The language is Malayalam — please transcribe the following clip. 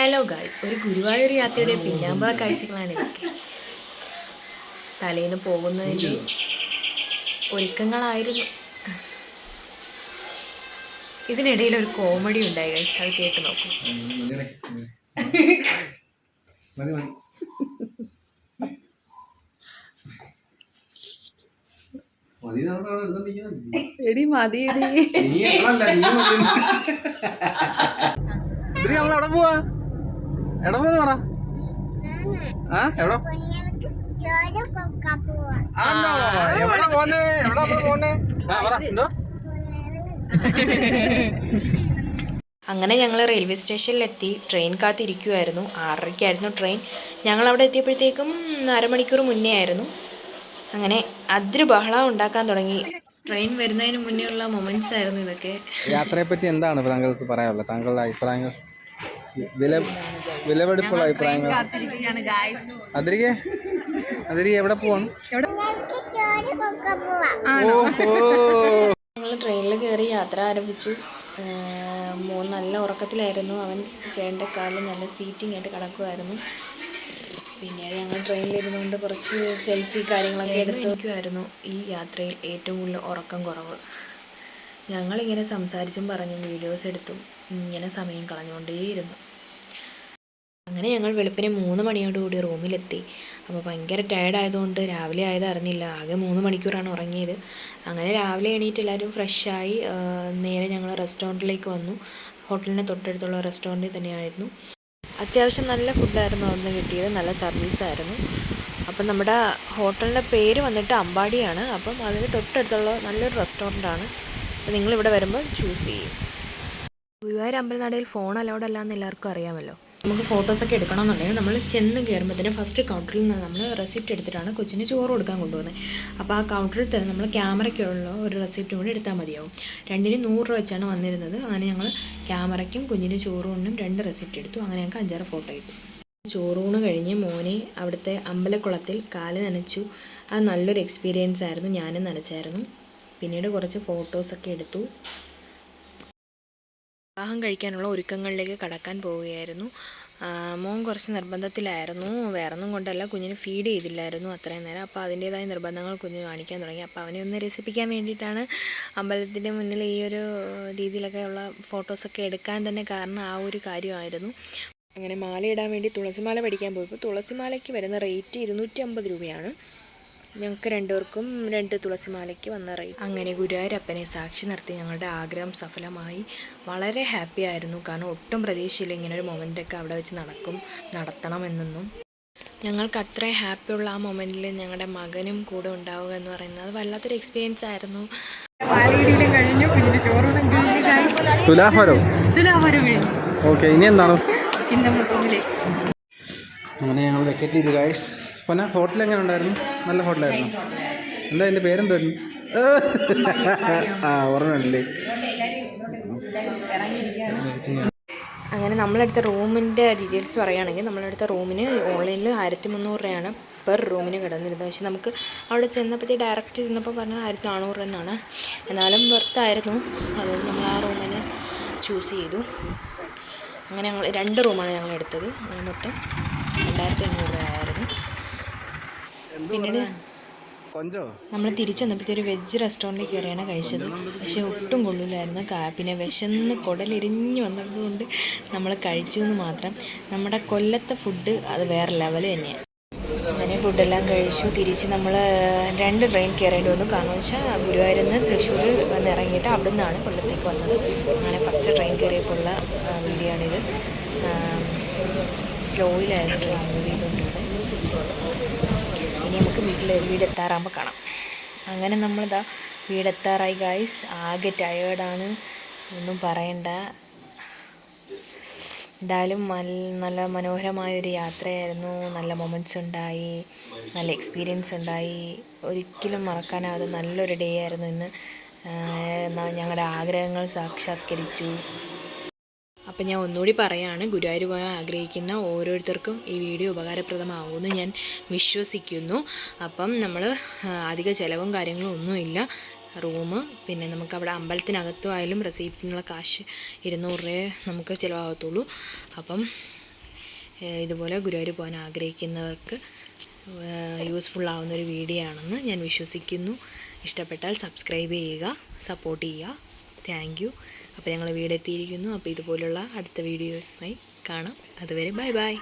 ഹലോ ഗായ്സ്, ഒരു ഗുരുവായൂർ യാത്രയുടെ പിന്നാമ്പുറ കാഴ്ചകളാണ് ഇതൊക്കെ. തലേന്ന് പോകുന്നതിൻ്റെ ഒരുക്കങ്ങളായിരുന്നു. ഇതിനിടയിൽ ഒരു കോമഡി ഉണ്ടായി ഗായ്സ്, അത് കേട്ട് നോക്കൂ. എടി മതി എവിടെ പോവാ? എവിടെ പോന്ന് പറ. എവിടെ പോന്നെ? എവിടെ പോന്നെ? എന്തോ? അങ്ങനെ ഞങ്ങൾ റെയിൽവേ സ്റ്റേഷനിലെത്തി. ട്രെയിൻ കാത്തിരിക്കുമായിരുന്നു. 6:30-ക്കായിരുന്നു ട്രെയിൻ. ഞങ്ങളവിടെ എത്തിയപ്പോഴത്തേക്കും അരമണിക്കൂർ മുന്നേ ആയിരുന്നു. അങ്ങനെ അതിര് ബഹളം ഉണ്ടാക്കാൻ തുടങ്ങി. ട്രെയിൻ വരുന്നതിന് മുന്നേ ഉള്ള മൊമെന്റ്സ് ആയിരുന്നു ഇതൊക്കെ. യാത്രയെ പറ്റി എന്താണ് താങ്കൾക്ക് പറയാനുള്ളത്? താങ്കളുടെ അഭിപ്രായങ്ങൾ, വിലപിടിപ്പുള്ള അഭിപ്രായങ്ങൾ. അതിരികെ എവിടെ പോവാണ്? ഞങ്ങൾ ട്രെയിനിൽ കയറി യാത്ര ആരംഭിച്ചു. മോൻ നല്ല ഉറക്കത്തിലായിരുന്നു. അവൻ ചേട്ടൻ്റെ കാലിൽ നല്ല സീറ്റിംഗ് ആയിട്ട് കിടക്കുമായിരുന്നു. പിന്നീട് ഞങ്ങൾ ട്രെയിനിലിരുന്നുകൊണ്ട് കുറച്ച് സെൽഫി കാര്യങ്ങളൊക്കെ എടുത്ത് നോക്കുമായിരുന്നു. ഈ യാത്രയിൽ ഏറ്റവും കൂടുതൽ ഉറക്കം കുറവ്. ഞങ്ങളിങ്ങനെ സംസാരിച്ചും പറഞ്ഞും വീഡിയോസ് എടുത്തും ഇങ്ങനെ സമയം കളഞ്ഞുകൊണ്ടേയിരുന്നു. അങ്ങനെ ഞങ്ങൾ വെളുപ്പിനെ 3 മണിയോടുകൂടി റൂമിലെത്തി. അപ്പോൾ ഭയങ്കര ടയർഡായതുകൊണ്ട് രാവിലെ ആയത് അറിഞ്ഞില്ല. ആകെ 3 മണിക്കൂറാണ് ഉറങ്ങിയത്. അങ്ങനെ രാവിലെ എണീറ്റ് എല്ലാവരും ഫ്രഷായി നേരെ ഞങ്ങൾ റെസ്റ്റോറൻറ്റിലേക്ക് വന്നു. ഹോട്ടലിൻ്റെ തൊട്ടടുത്തുള്ള റെസ്റ്റോറൻറ്റിൽ തന്നെയായിരുന്നു. അത്യാവശ്യം നല്ല ഫുഡായിരുന്നു അവിടുന്ന് കിട്ടിയത്. നല്ല സർവീസായിരുന്നു. അപ്പം നമ്മുടെ ഹോട്ടലിൻ്റെ പേര് വന്നിട്ട് അമ്പാടിയാണ്. അപ്പം അതിന് തൊട്ടടുത്തുള്ള നല്ലൊരു റെസ്റ്റോറൻറ്റാണ്. അപ്പോൾ നിങ്ങളിവിടെ വരുമ്പോൾ ചൂസ് ചെയ്യും. ഗുരുവായൂർ അമ്പലനടയിൽ ഫോൺ അലൗഡ് അല്ല എന്ന് എല്ലാവർക്കും അറിയാമല്ലോ. നമുക്ക് ഫോട്ടോസൊക്കെ എടുക്കണമെന്നുണ്ടെങ്കിൽ നമ്മൾ ചെന്ന് കയറുമ്പോഴത്തേനും ഫസ്റ്റ് കൗണ്ടറിൽ നിന്ന് നമ്മൾ റെസിപ്റ്റ് എടുത്തിട്ടാണ് കൊച്ചിന് ചോറ് കൊടുക്കാൻ കൊണ്ടുപോകുന്നത്. അപ്പോൾ ആ കൗണ്ടറിൽ തന്നെ നമ്മൾ ക്യാമറയ്ക്കുള്ള ഒരു റെസിപ്റ്റും കൂടി എടുത്താൽ മതിയാവും. രണ്ടിനും 100 രൂപ വെച്ചാണ് വന്നിരുന്നത്. അങ്ങനെ ഞങ്ങൾ ക്യാമറയ്ക്കും കുഞ്ഞിന് ചോറൂണിനും 2 റെസിപ്റ്റ് എടുത്തു. അങ്ങനെ ഞങ്ങൾക്ക് 5-6 ഫോട്ടോ ഇട്ടു. ചോറൂണ് കഴിഞ്ഞ് മോനെ അവിടുത്തെ അമ്പലക്കുളത്തിൽ കാല് നനച്ചു. അത് നല്ലൊരു എക്സ്പീരിയൻസ് ആയിരുന്നു. ഞാനും നനച്ചായിരുന്നു. പിന്നീട് കുറച്ച് ഫോട്ടോസൊക്കെ എടുത്തു. വിവാഹം കഴിക്കാനുള്ള ഒരുക്കങ്ങളിലേക്ക് കടക്കാൻ പോവുകയായിരുന്നു. മോൻ കുറച്ച് നിർബന്ധത്തിലായിരുന്നു. വേറൊന്നും കൊണ്ടല്ല, കുഞ്ഞിന് ഫീഡ് ചെയ്തില്ലായിരുന്നു അത്രയും നേരം. അപ്പോൾ അതിൻ്റേതായ നിർബന്ധങ്ങൾ കുഞ്ഞ് കാണിക്കാൻ തുടങ്ങി. അപ്പോൾ അവനെ ഒന്ന് രസിപ്പിക്കാൻ വേണ്ടിയിട്ടാണ് അമ്പലത്തിൻ്റെ മുന്നിൽ ഈ ഒരു രീതിയിലൊക്കെ ഉള്ള ഫോട്ടോസൊക്കെ എടുക്കാൻ തന്നെ കാരണം ആ ഒരു കാര്യമായിരുന്നു. അങ്ങനെ മാലയിടാൻ വേണ്ടി തുളസിമാല പഠിക്കാൻ പോയപ്പോൾ തുളസിമാലയ്ക്ക് വരുന്ന റേറ്റ് 250 രൂപയാണ്. ഞങ്ങൾക്ക് 2 പേർക്കും 2 തുളസിമാലയ്ക്ക് വന്ന റേറ്റ്. അങ്ങനെ ഗുരുവായൂരപ്പനെ സാക്ഷി നിർത്തി ഞങ്ങളുടെ ആഗ്രഹം സഫലമായി. വളരെ ഹാപ്പി ആയിരുന്നു. കാരണം ഒട്ടും പ്രതീക്ഷയില്ല ഇങ്ങനൊരു മൊമെൻ്റൊക്കെ അവിടെ വെച്ച് നടത്തണമെന്നൊന്നും. ഞങ്ങൾക്ക് അത്രയും ഹാപ്പിയുള്ള ആ മൊമെൻറ്റിൽ ഞങ്ങളുടെ മകനും കൂടെ ഉണ്ടാവുക എന്ന് പറയുന്നത് വല്ലാത്തൊരു എക്സ്പീരിയൻസ് ആയിരുന്നു. ഓക്കെ, ഇനി എന്താണ്? അങ്ങനെ ഞങ്ങൾ വെക്കറ്റ് ചെയ്തു ഗൈസ്. പിന്നെ ഹോട്ടൽ എങ്ങനെ ഉണ്ടായിരുന്നു? നല്ല ഹോട്ടലായിരുന്നു. എന്താ അതിൻ്റെ പേരെന്തായിരുന്നു? ഓർമ്മയുണ്ടല്ലേ? അങ്ങനെ നമ്മളെടുത്ത റൂമിൻ്റെ ഡീറ്റെയിൽസ് പറയുകയാണെങ്കിൽ, നമ്മളെടുത്ത റൂമിന് ഓൺലൈനിൽ 1300 രൂപയാണ് പെർ റൂമിന് കിടന്നിരുന്നത്. പക്ഷെ നമുക്ക് അവിടെ ചെന്നപ്പോഴത്തേക്ക് ഡയറക്റ്റ് ചെന്നപ്പോൾ പറഞ്ഞാൽ 1400 എന്നാണ്. എന്നാലും വെർത്തായിരുന്നു. അതുകൊണ്ട് നമ്മൾ ആ റൂമിന് ചൂസ് ചെയ്തു. അങ്ങനെ ഞങ്ങൾ 2 റൂമാണ് ഞങ്ങൾ എടുത്തത്. അങ്ങനെ മൊത്തം 2800 രൂപയായിരുന്നു. പിന്നീട് നമ്മൾ തിരിച്ചു വന്നപ്പോഴത്തെ ഒരു വെജ് റെസ്റ്റോറൻറ്റിൽ കയറിയാണ് കഴിച്ചത്. പക്ഷേ ഒട്ടും കൊള്ളില്ലായിരുന്നു. പിന്നെ വിശന്ന് കുടലെരിഞ്ഞ് വന്നതുകൊണ്ട് നമ്മൾ കഴിച്ചു എന്ന് മാത്രം. നമ്മുടെ കൊല്ലത്തെ ഫുഡ് അത് വേറെ ലെവൽ തന്നെയാണ്. അങ്ങനെ ഫുഡെല്ലാം കഴിച്ചു. തിരിച്ച് നമ്മൾ 2 ട്രെയിൻ കയറേണ്ടി വന്നു. കാരണം വെച്ചാൽ ഗുരുവായൂരിൽ നിന്ന് തൃശ്ശൂർ വന്ന് ഇറങ്ങിയിട്ട് അവിടെ നിന്നാണ് കൊല്ലത്തേക്ക് വന്നത്. അങ്ങനെ ഫസ്റ്റ് ട്രെയിൻ കയറിയപ്പോഴുള്ള വീഡിയോ ആണിത്. സ്ലോയിലായിരുന്നു ട്രെയിൻ മൂവ് ചെയ്തുകൊണ്ടിരുന്നത്. ഇനി നമുക്ക് വീടെത്താറാകുമ്പോൾ കാണാം. അങ്ങനെ നമ്മളിതാ വീടെത്താറായി ഗായ്സ്. ആകെ ടയേർഡാണ്, ഒന്നും പറയണ്ട. എന്തായാലും നല്ല മനോഹരമായൊരു യാത്രയായിരുന്നു. നല്ല മൊമെൻറ്റ്സ് ഉണ്ടായി, നല്ല എക്സ്പീരിയൻസ് ഉണ്ടായി. ഒരിക്കലും മറക്കാനാവാതെ നല്ലൊരു ഡേ ആയിരുന്നു ഇന്ന്. ഞങ്ങളുടെ ആഗ്രഹങ്ങൾ സാക്ഷാത്കരിച്ചു. അപ്പം ഞാൻ ഒന്നുകൂടി പറയുകയാണ്, ഗുരുവായൂർ പോകാൻ ആഗ്രഹിക്കുന്ന ഓരോരുത്തർക്കും ഈ വീഡിയോ ഉപകാരപ്രദമാകുമെന്ന് ഞാൻ വിശ്വസിക്കുന്നു. അപ്പം നമ്മൾ അധിക ചിലവും കാര്യങ്ങളും ഒന്നുമില്ല. റൂം, പിന്നെ നമുക്കവിടെ അമ്പലത്തിനകത്തും ആയാലും റെസിപ്റ്റിനുള്ള കാശ് 200 രൂപയെ നമുക്ക് ചിലവാകത്തുള്ളൂ. അപ്പം ഇതുപോലെ ഗുരുവായൂർ പോകാൻ ആഗ്രഹിക്കുന്നവർക്ക് യൂസ്ഫുൾ ആവുന്നൊരു വീഡിയോ ആണെന്ന് ഞാൻ വിശ്വസിക്കുന്നു. ഇഷ്ടപ്പെട്ടാൽ സബ്സ്ക്രൈബ് ചെയ്യുക, സപ്പോർട്ട് ചെയ്യുക. Thank you. അപ്പോൾ ഞങ്ങൾ വീട് എത്തിയിരിക്കുന്നു. അപ്പോൾ ഇതുപോലുള്ള അടുത്ത വീഡിയോയുമായി കാണാം. അതുവരെ ബൈ ബൈ.